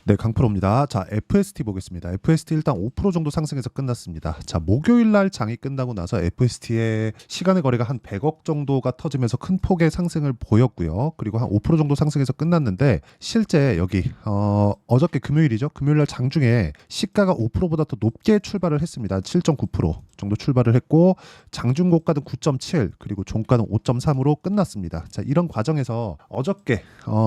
네, 강프로입니다. 자, FST 보겠습니다. FST 일단 5% 정도 상승해서 끝났습니다. 자, 목요일 날 장이 끝나고 나서 FST의 시간의 거래가 한 100억 정도가 터지면서 큰 폭의 상승을 보였고요. 그리고 한 5% 정도 상승해서 끝났는데 실제 여기 어저께 금요일이죠. 금요일 날 장중에 시가가 5%보다 더 높게 출발을 했습니다. 7.9% 정도 출발을 했고 장중 고가는 9.7 그리고 종가는 5.3으로 끝났습니다. 자, 이런 과정에서 어저께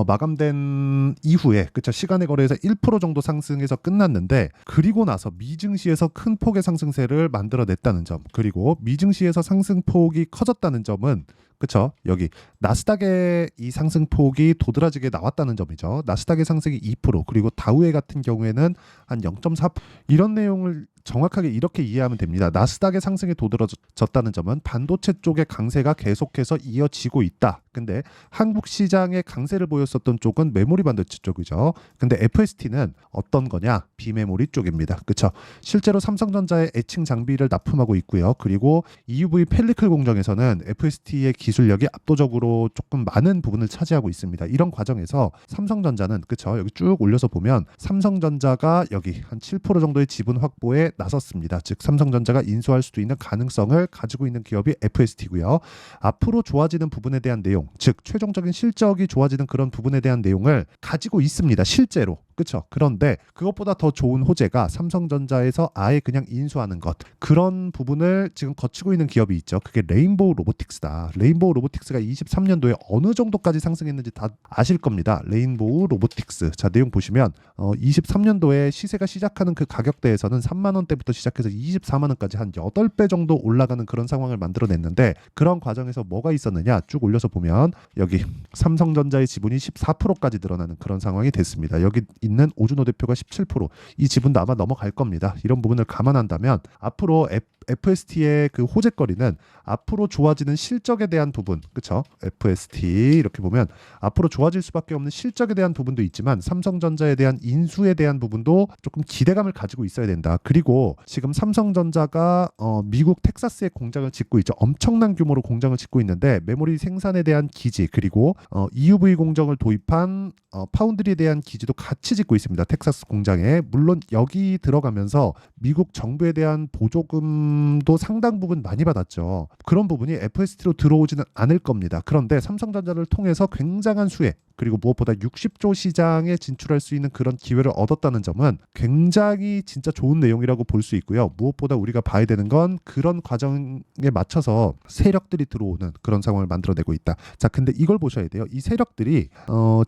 마감된 이후에 그쵸 시간의 거래에서 1% 정도 상승해서 끝났는데 그리고 나서 미증시에서 큰 폭의 상승세를 만들어냈다는 점 그리고 미증시에서 상승폭이 커졌다는 점은 그쵸 여기 나스닥의 이 상승폭이 도드라지게 나왔다는 점이죠. 나스닥의 상승이 2% 그리고 다우의 같은 경우에는 한 0.4% 이런 내용을 정확하게 이렇게 이해하면 됩니다. 나스닥의 상승이 도드라졌다는 점은 반도체 쪽의 강세가 계속해서 이어지고 있다. 근데 한국 시장의 강세를 보였었던 쪽은 메모리 반도체 쪽이죠. 근데 FST는 어떤 거냐? 비메모리 쪽입니다. 그렇죠? 실제로 삼성전자의 애칭 장비를 납품하고 있고요. 그리고 EUV 펠리클 공정에서는 FST의 기술력이 압도적으로 조금 많은 부분을 차지하고 있습니다. 이런 과정에서 삼성전자는 그렇죠? 여기 쭉 올려서 보면 삼성전자가 여기 한 7% 정도의 지분 확보에 나섰습니다. 즉 삼성전자가 인수할 수도 있는 가능성을 가지고 있는 기업이 FST고요. 앞으로 좋아지는 부분에 대한 내용, 즉 최종적인 실적이 좋아지는 그런 부분에 대한 내용을 가지고 있습니다. 실제로. 그렇죠. 그런데 그것보다 더 좋은 호재가 삼성전자에서 아예 그냥 인수하는 것. 그런 부분을 지금 거치고 있는 기업이 있죠. 그게 레인보우 로보틱스다. 레인보우 로보틱스가 23년도에 어느 정도까지 상승했는지 다 아실 겁니다. 레인보우 로보틱스. 자, 내용 보시면 23년도에 시세가 시작하는 그 가격대에서는 3만 원대부터 시작해서 24만 원까지 한 8배 정도 올라가는 그런 상황을 만들어냈는데 그런 과정에서 뭐가 있었느냐 쭉 올려서 보면 여기 삼성전자의 지분이 14%까지 늘어나는 그런 상황이 됐습니다. 여기 있는 오준호 대표가 17%이 지분도 아마 넘어갈 겁니다. 이런 부분을 감안한다면 앞으로 FST의 그 호재거리는 앞으로 좋아지는 실적에 대한 부분, 그렇죠? FST 이렇게 보면 앞으로 좋아질 수밖에 없는 실적에 대한 부분도 있지만 삼성전자에 대한 인수에 대한 부분도 조금 기대감을 가지고 있어야 된다. 그리고 지금 삼성전자가 미국 텍사스에 공장을 짓고 있죠. 엄청난 규모로 공장을 짓고 있는데 메모리 생산에 대한 기지 그리고 EUV 공정을 도입한 파운드리에 대한 기지도 같이 짓고 있습니다. 텍사스 공장에. 물론 여기 들어가면서 미국 정부에 대한 보조금도 상당 부분 많이 받았죠. 그런 부분이 FST로 들어오지는 않을 겁니다. 그런데 삼성전자를 통해서 굉장한 수혜 그리고 무엇보다 60조 시장에 진출할 수 있는 그런 기회를 얻었다는 점은 굉장히 진짜 좋은 내용이라고 볼 수 있고요. 무엇보다 우리가 봐야 되는 건 그런 과정에 맞춰서 세력들이 들어오는 그런 상황을 만들어내고 있다. 자, 근데 이걸 보셔야 돼요. 이 세력들이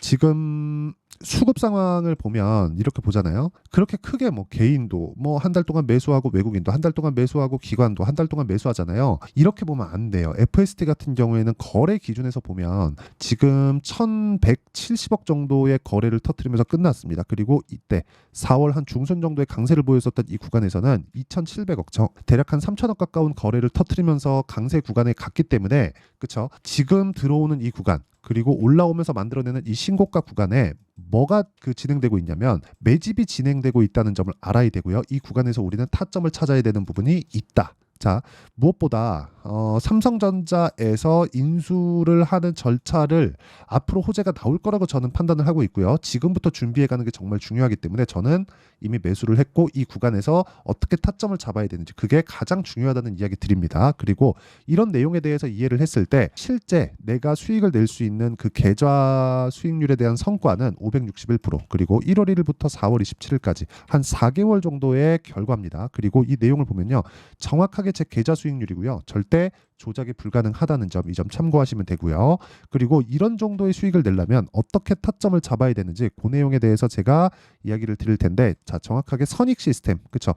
지금 수급 상황을 보면 이렇게 보잖아요. 그렇게 크게 뭐 개인도 뭐 한 달 동안 매수하고 외국인도 한 달 동안 매수하고 기관도 한 달 동안 매수하잖아요. 이렇게 보면 안 돼요. FST 같은 경우에는 거래 기준에서 보면 지금 1170억 정도의 거래를 터뜨리면서 끝났습니다. 그리고 이때 4월 한 중순 정도의 강세를 보였었던 이 구간에서는 2700억 대략 한 3000억 가까운 거래를 터뜨리면서 강세 구간에 갔기 때문에 그렇죠. 지금 들어오는 이 구간 그리고 올라오면서 만들어내는 이 신고가 구간에 뭐가 진행되고 있냐면 매집이 진행되고 있다는 점을 알아야 되고요. 이 구간에서 우리는 타점을 찾아야 되는 부분이 있다. 자, 무엇보다 삼성전자에서 인수를 하는 절차를 앞으로 호재가 나올 거라고 저는 판단을 하고 있고요. 지금부터 준비해가는 게 정말 중요하기 때문에 저는 이미 매수를 했고 이 구간에서 어떻게 타점을 잡아야 되는지 그게 가장 중요하다는 이야기 드립니다. 그리고 이런 내용에 대해서 이해를 했을 때 실제 내가 수익을 낼 수 있는 그 계좌 수익률에 대한 성과는 561% 그리고 1월 1일부터 4월 27일까지 한 4개월 정도의 결과입니다. 그리고 이 내용을 보면요. 정확하게 제 계좌 수익률이고요. 절대 조작이 불가능하다는 점, 이 점 참고하시면 되고요. 그리고 이런 정도의 수익을 내려면 어떻게 타점을 잡아야 되는지 그 내용에 대해서 제가 이야기를 드릴 텐데 자, 정확하게 선익 시스템, 그렇죠?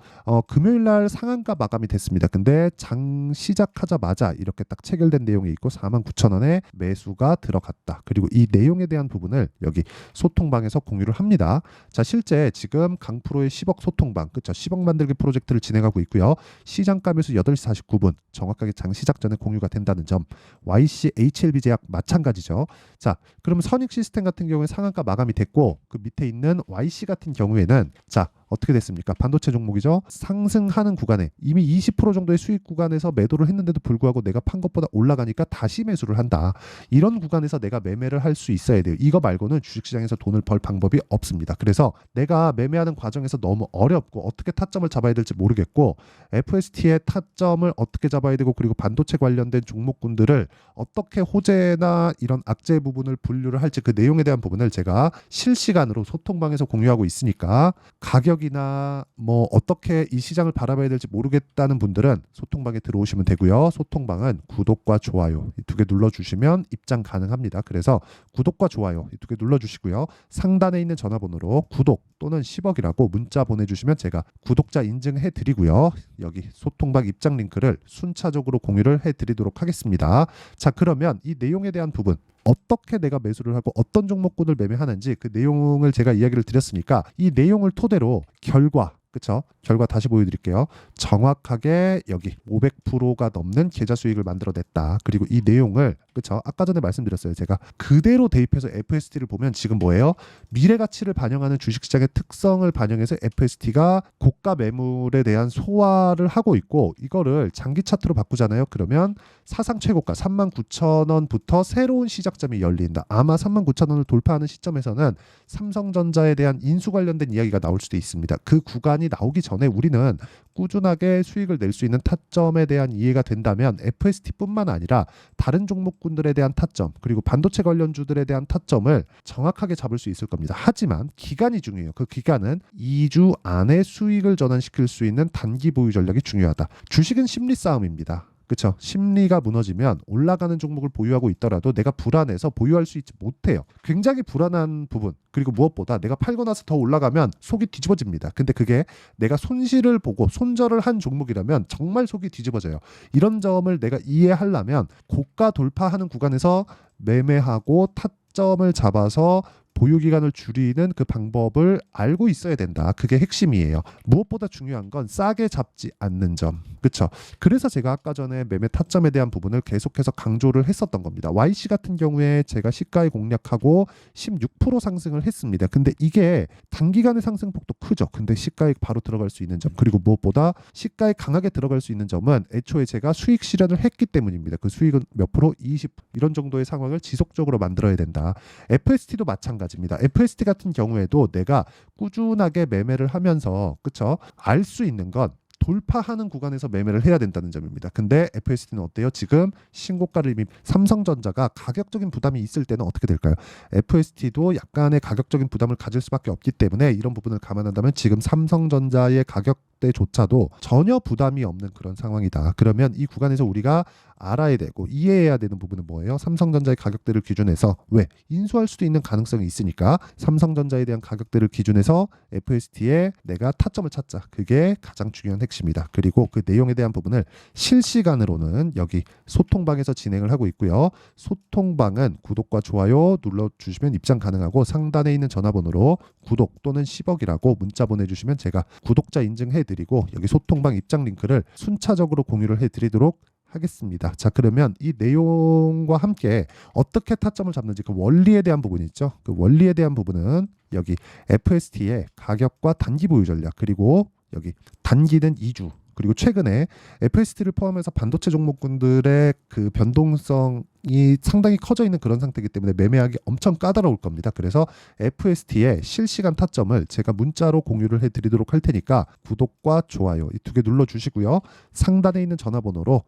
금요일 날 상한가 마감이 됐습니다. 근데 장 시작하자마자 이렇게 딱 체결된 내용이 있고 49,000원에 매수가 들어갔다. 그리고 이 내용에 대한 부분을 여기 소통방에서 공유를 합니다. 자, 실제 지금 강프로의 10억 소통방, 그렇죠? 10억 만들기 프로젝트를 진행하고 있고요. 시장가 매수 8시 49분, 정확하게 장 시작 전 관련해 공유가 된다는 점. YC HLB 제약 마찬가지죠. 자, 그럼 선익 시스템 같은 경우에 상한가 마감이 됐고 그 밑에 있는 YC 같은 경우에는 자, 어떻게 됐습니까? 반도체 종목이죠. 상승하는 구간에 이미 20% 정도의 수익 구간에서 매도를 했는데도 불구하고 내가 판 것보다 올라가니까 다시 매수를 한다. 이런 구간에서 내가 매매를 할 수 있어야 돼요. 이거 말고는 주식시장에서 돈을 벌 방법이 없습니다. 그래서 내가 매매하는 과정에서 너무 어렵고 어떻게 타점을 잡아야 될지 모르겠고 FST의 타점을 어떻게 잡아야 되고 그리고 반도체 관련된 종목군들을 어떻게 호재나 이런 악재 부분을 분류를 할지 그 내용에 대한 부분을 제가 실시간으로 소통방에서 공유하고 있으니까 가격이나 뭐 어떻게 이 시장을 바라봐야 될지 모르겠다는 분들은 소통방에 들어오시면 되고요. 소통방은 구독과 좋아요 이 두 개 눌러주시면 입장 가능합니다. 그래서 구독과 좋아요 이 두 개 눌러주시고요. 상단에 있는 전화번호로 구독 또는 10억이라고 문자 보내주시면 제가 구독자 인증해 드리고요. 여기 소통방 입장 링크를 순차적으로 공유를 해 드리도록 하겠습니다. 자, 그러면 이 내용에 대한 부분 어떻게 내가 매수를 하고 어떤 종목군을 매매하는지 그 내용을 제가 이야기를 드렸으니까 이 내용을 토대로 결과 그쵸? 결과 다시 보여드릴게요. 정확하게 여기 500%가 넘는 계좌 수익을 만들어냈다. 그리고 이 내용을 그쵸? 아까 전에 말씀드렸어요. 제가 그대로 대입해서 FST를 보면 지금 뭐예요? 미래 가치를 반영하는 주식시장의 특성을 반영해서 FST가 고가 매물에 대한 소화를 하고 있고 이거를 장기 차트로 바꾸잖아요. 그러면 사상 최고가 39,000원부터 새로운 시작점이 열린다. 아마 39,000원을 돌파하는 시점에서는 삼성전자에 대한 인수 관련된 이야기가 나올 수도 있습니다. 그 구간이 나오기 전에 우리는 꾸준하게 수익을 낼 수 있는 타점에 대한 이해가 된다면 FST뿐만 아니라 다른 종목군들에 대한 타점 그리고 반도체 관련주들에 대한 타점을 정확하게 잡을 수 있을 겁니다. 하지만 기간이 중요해요. 그 기간은 2주 안에 수익을 전환시킬 수 있는 단기 보유 전략이 중요하다. 주식은 심리 싸움입니다. 그렇죠. 심리가 무너지면 올라가는 종목을 보유하고 있더라도 내가 불안해서 보유할 수 있지 못해요. 굉장히 불안한 부분 그리고 무엇보다 내가 팔고 나서 더 올라가면 속이 뒤집어집니다. 근데 그게 내가 손실을 보고 손절을 한 종목이라면 정말 속이 뒤집어져요. 이런 점을 내가 이해하려면 고가 돌파하는 구간에서 매매하고 타점을 잡아서 보유 기간을 줄이는 그 방법을 알고 있어야 된다. 그게 핵심이에요. 무엇보다 중요한 건 싸게 잡지 않는 점. 그렇죠? 그래서 제가 아까 전에 매매 타점에 대한 부분을 계속해서 강조를 했었던 겁니다. YC 같은 경우에 제가 시가에 공략하고 16% 상승을 했습니다. 근데 이게 단기간의 상승폭도 크죠. 근데 시가에 바로 들어갈 수 있는 점 그리고 무엇보다 시가에 강하게 들어갈 수 있는 점은 애초에 제가 수익 실현을 했기 때문입니다. 그 수익은 몇 프로? 20 이런 정도의 상황을 지속적으로 만들어야 된다. FST도 마찬가지입니다. FST 같은 경우에도 내가 꾸준하게 매매를 하면서 그쵸? 알 수 있는 건 돌파하는 구간에서 매매를 해야 된다는 점입니다. 근데 FST는 어때요? 지금 신고가를 이미 삼성전자가 가격적인 부담이 있을 때는 어떻게 될까요? FST도 약간의 가격적인 부담을 가질 수밖에 없기 때문에 이런 부분을 감안한다면 지금 삼성전자의 가격대조차도 전혀 부담이 없는 그런 상황이다. 그러면 이 구간에서 우리가 알아야 되고 이해해야 되는 부분은 뭐예요? 삼성전자의 가격대를 기준해서 왜? 인수할 수도 있는 가능성이 있으니까 삼성전자에 대한 가격대를 기준해서 FST에 내가 타점을 찾자. 그게 가장 중요한 핵심이다. 그리고 그 내용에 대한 부분을 실시간으로는 여기 소통방에서 진행을 하고 있고요. 소통방은 구독과 좋아요 눌러주시면 입장 가능하고 상단에 있는 전화번호로 구독 또는 10억이라고 문자 보내주시면 제가 구독자 인증해드리고 여기 소통방 입장 링크를 순차적으로 공유를 해드리도록 하겠습니다. 자, 그러면 이 내용과 함께 어떻게 타점을 잡는지 그 원리에 대한 부분이 있죠. 그 원리에 대한 부분은 여기 FST의 가격과 단기 보유 전략 그리고 여기 단기는 2주 그리고 최근에 FST를 포함해서 반도체 종목군들의 그 변동성이 상당히 커져 있는 그런 상태이기 때문에 매매하기 엄청 까다로울 겁니다. 그래서 FST의 실시간 타점을 제가 문자로 공유를 해드리도록 할 테니까 구독과 좋아요 이 두 개 눌러주시고요. 상단에 있는 전화번호로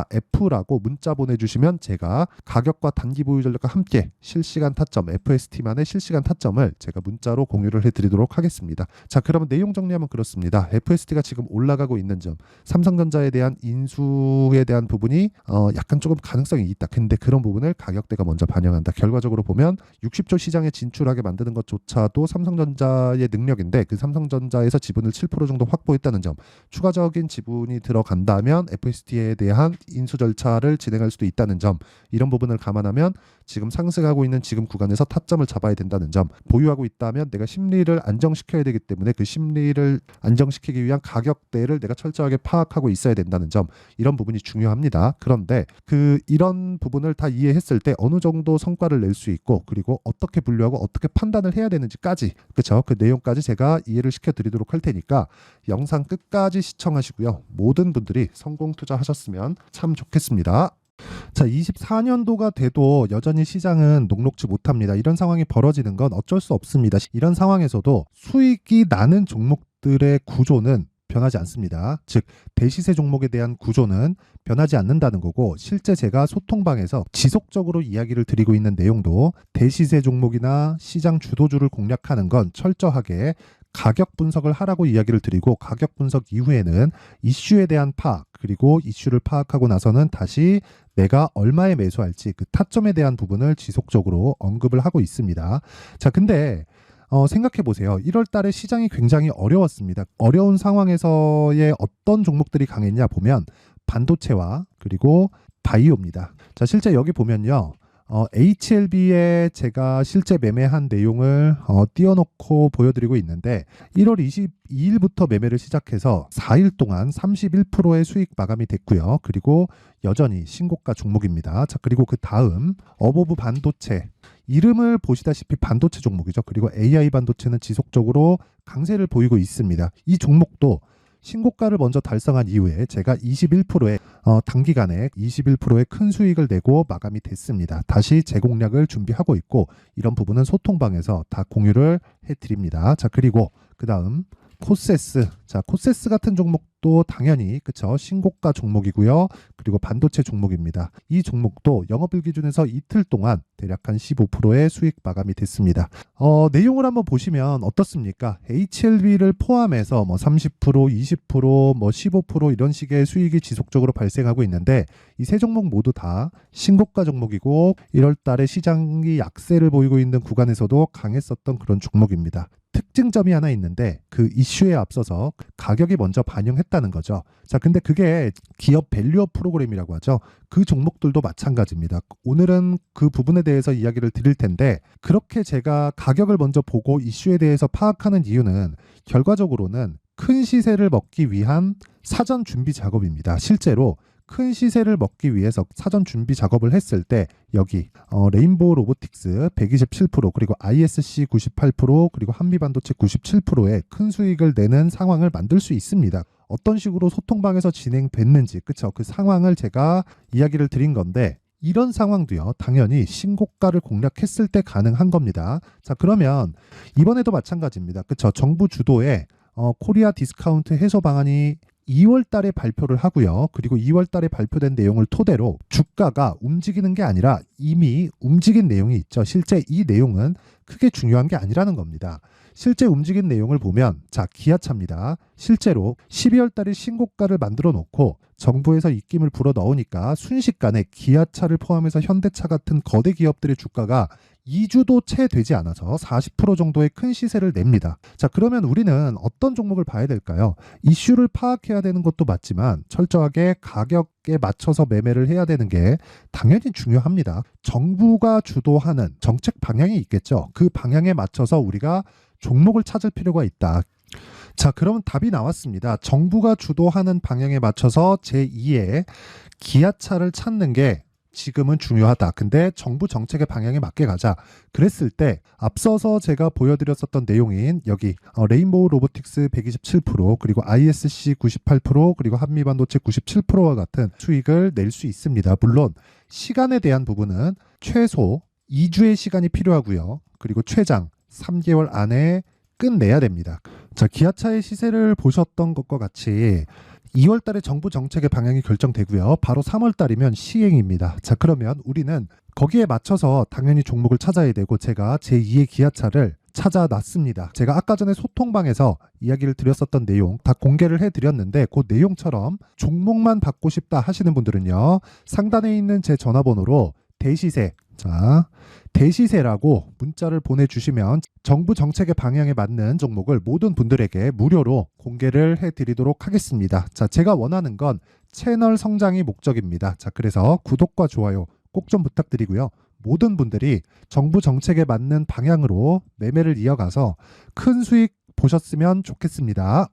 F라고 문자 보내주시면 제가 가격과 단기 보유 전략과 함께 실시간 타점 FST만의 실시간 타점을 제가 문자로 공유를 해드리도록 하겠습니다. 자, 그러면 내용 정리하면 그렇습니다. FST가 지금 올라가고 있는 점 삼성전자에 대한 인수에 대한 부분이 약간 조금 가능성이 있다. 근데 그런 부분을 가격대가 먼저 반영한다. 결과적으로 보면 60조 시장에 진출하게 만드는 것조차도 삼성전자의 능력인데 그 삼성전자에서 지분을 7% 정도 확보했다는 점 추가적인 지분이 들어간다면 FST에 대한 인수 절차를 진행할 수도 있다는 점 이런 부분을 감안하면 지금 상승하고 있는 지금 구간에서 타점을 잡아야 된다는 점, 보유하고 있다면 내가 심리를 안정시켜야 되기 때문에 그 심리를 안정시키기 위한 가격대를 내가 철저하게 파악하고 있어야 된다는 점, 이런 부분이 중요합니다. 그런데 이런 부분을 다 이해했을 때 어느 정도 성과를 낼 수 있고, 그리고 어떻게 분류하고 어떻게 판단을 해야 되는지까지, 그렇죠? 그 내용까지 제가 이해를 시켜드리도록 할 테니까 영상 끝까지 시청하시고요. 모든 분들이 성공 투자하셨으면 참 좋겠습니다. 자, 24년도가 돼도 여전히 시장은 녹록지 못합니다. 이런 상황이 벌어지는 건 어쩔 수 없습니다. 이런 상황에서도 수익이 나는 종목들의 구조는 변하지 않습니다. 즉, 대시세 종목에 대한 구조는 변하지 않는다는 거고, 실제 제가 소통방에서 지속적으로 이야기를 드리고 있는 내용도 대시세 종목이나 시장 주도주를 공략하는 건 철저하게 가격 분석을 하라고 이야기를 드리고, 가격 분석 이후에는 이슈에 대한 파악, 그리고 이슈를 파악하고 나서는 다시 내가 얼마에 매수할지 그 타점에 대한 부분을 지속적으로 언급을 하고 있습니다. 자, 근데 생각해 보세요. 1월 달에 시장이 굉장히 어려웠습니다. 어려운 상황에서의 어떤 종목들이 강했냐 보면 반도체와 그리고 바이오입니다. 자, 실제 여기 보면요. HLB에 제가 실제 매매한 내용을 띄워놓고 보여드리고 있는데, 1월 22일부터 매매를 시작해서 4일 동안 31%의 수익 마감이 됐고요. 그리고 여전히 신고가 종목입니다. 자, 그리고 그 다음 어보브 반도체, 이름을 보시다시피 반도체 종목이죠. 그리고 AI 반도체는 지속적으로 강세를 보이고 있습니다. 이 종목도 신고가를 먼저 달성한 이후에 제가 21%의 단기간에 21%의 큰 수익을 내고 마감이 됐습니다. 다시 재공략을 준비하고 있고, 이런 부분은 소통방에서 다 공유를 해드립니다. 자, 그리고 그 다음 코세스. 자, 코세스 같은 종목도 당연히 그쵸, 신고가 종목이고요. 그리고 반도체 종목입니다. 이 종목도 영업일 기준에서 이틀 동안 대략 한 15%의 수익 마감이 됐습니다. 내용을 한번 보시면 어떻습니까? HLB를 포함해서 30%, 20%, 15% 이런 식의 수익이 지속적으로 발생하고 있는데, 이 세 종목 모두 다 신고가 종목이고 1월 달에 시장이 약세를 보이고 있는 구간에서도 강했었던 그런 종목입니다. 특징점이 하나 있는데, 그 이슈에 앞서서 가격이 먼저 반영했다는 거죠. 자, 근데 그게 기업 밸류업 프로그램이라고 하죠. 그 종목들도 마찬가지입니다. 오늘은 그 부분에 대해서 이야기를 드릴 텐데, 그렇게 제가 가격을 먼저 보고 이슈에 대해서 파악하는 이유는 결과적으로는 큰 시세를 먹기 위한 사전 준비 작업입니다. 실제로 큰 시세를 먹기 위해서 사전 준비 작업을 했을 때 여기 레인보우 로보틱스 127%, 그리고 ISC 98%, 그리고 한미반도체 97%의 큰 수익을 내는 상황을 만들 수 있습니다. 어떤 식으로 소통방에서 진행됐는지, 그쵸? 그 상황을 제가 이야기를 드린 건데, 이런 상황도요, 당연히 신고가를 공략했을 때 가능한 겁니다. 자, 그러면 이번에도 마찬가지입니다. 그쵸? 정부 주도의 코리아 디스카운트 해소 방안이 2월 달에 발표를 하고요. 그리고 2월 달에 발표된 내용을 토대로 주가가 움직이는 게 아니라 이미 움직인 내용이 있죠. 실제 이 내용은 크게 중요한 게 아니라는 겁니다. 실제 움직인 내용을 보면, 자, 기아차입니다. 실제로 12월 달에 신고가를 만들어 놓고 정부에서 입김을 불어 넣으니까 순식간에 기아차를 포함해서 현대차 같은 거대 기업들의 주가가 2주도 채 되지 않아서 40% 정도의 큰 시세를 냅니다. 자, 그러면 우리는 어떤 종목을 봐야 될까요? 이슈를 파악해야 되는 것도 맞지만 철저하게 가격에 맞춰서 매매를 해야 되는 게 당연히 중요합니다. 정부가 주도하는 정책 방향이 있겠죠. 그 방향에 맞춰서 우리가 종목을 찾을 필요가 있다. 자, 그러면 답이 나왔습니다. 정부가 주도하는 방향에 맞춰서 제2의 기아차를 찾는 게 지금은 중요하다. 근데 정부 정책의 방향에 맞게 가자. 그랬을 때 앞서서 제가 보여드렸었던 내용인 여기 레인보우 로보틱스 127%, 그리고 ISC 98%, 그리고 한미반도체 97%와 같은 수익을 낼 수 있습니다. 물론 시간에 대한 부분은 최소 2주의 시간이 필요하고요. 그리고 최장 3개월 안에 끝내야 됩니다. 자, 기아차의 시세를 보셨던 것과 같이 2월 달에 정부 정책의 방향이 결정되고요. 바로 3월 달이면 시행입니다. 자, 그러면 우리는 거기에 맞춰서 당연히 종목을 찾아야 되고, 제가 제2의 기아차를 찾아놨습니다. 제가 아까 전에 소통방에서 이야기를 드렸었던 내용 다 공개를 해드렸는데, 그 내용처럼 종목만 받고 싶다 하시는 분들은요, 상단에 있는 제 전화번호로 대시세, 자, 대시세라고 문자를 보내주시면 정부 정책의 방향에 맞는 종목을 모든 분들에게 무료로 공개를 해드리도록 하겠습니다. 자, 제가 원하는 건 채널 성장이 목적입니다. 자, 그래서 구독과 좋아요 꼭 좀 부탁드리고요. 모든 분들이 정부 정책에 맞는 방향으로 매매를 이어가서 큰 수익 보셨으면 좋겠습니다.